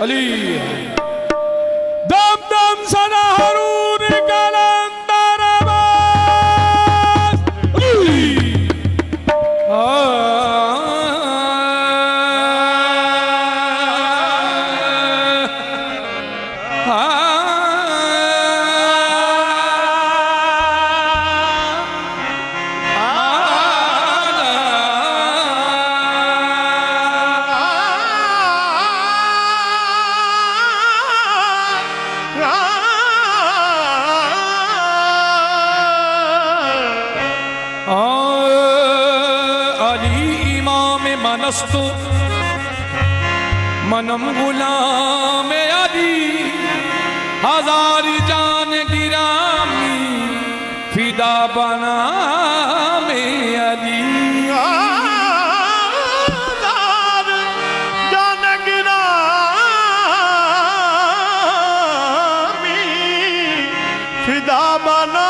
अली दम दम सना हरूर कलंदर मनस्तु मनम गुलाम अली हजार जान गिरामी फिदा बना में अली हजार जान गिरामी फिदा बना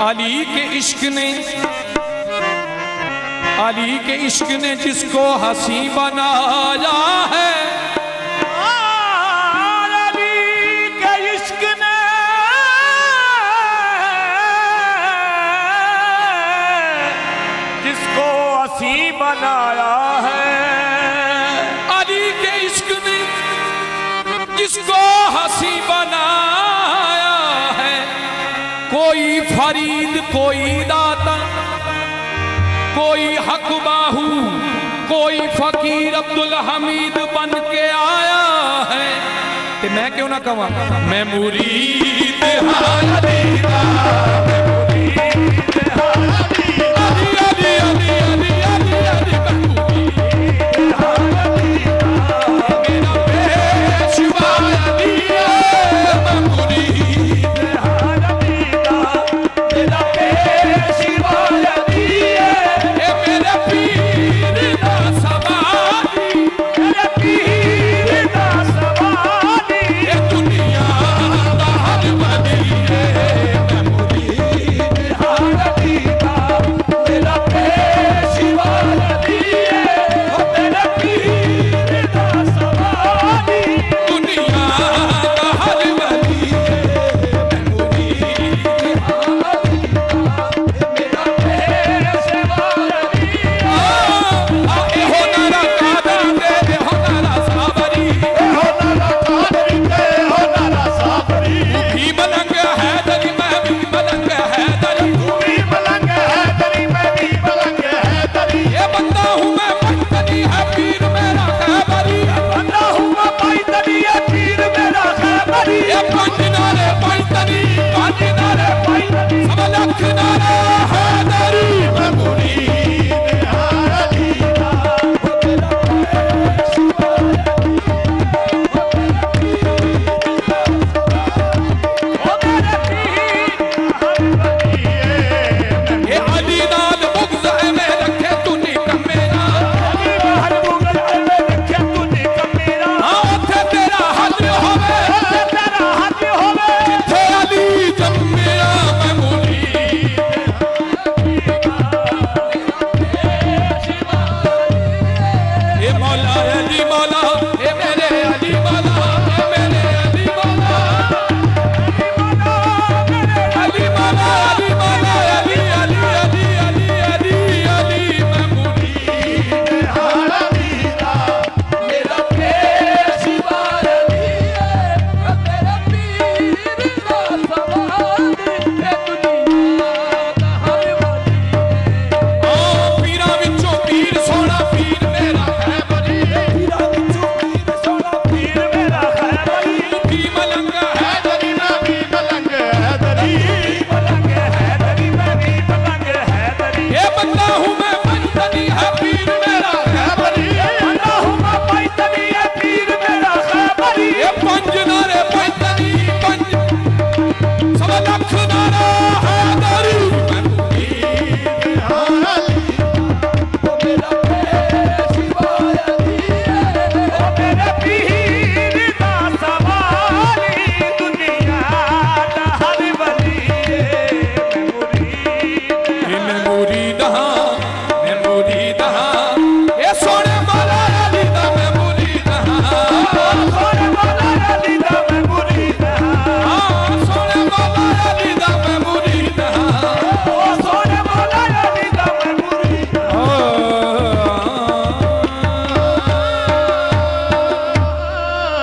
अली के इश्क ने जिसको हंसी बनाया है, अली के इश्क ने जिसको हंसी बनाया है, अली के इश्क ने जिसको हंसी बनाया है। कोई फरीद कोई दाता कोई हक बाहू कोई फकीर अब्दुल हमीद बन के आया है। ते मैं क्यों ना कहूँ मैं मुरीद अली दा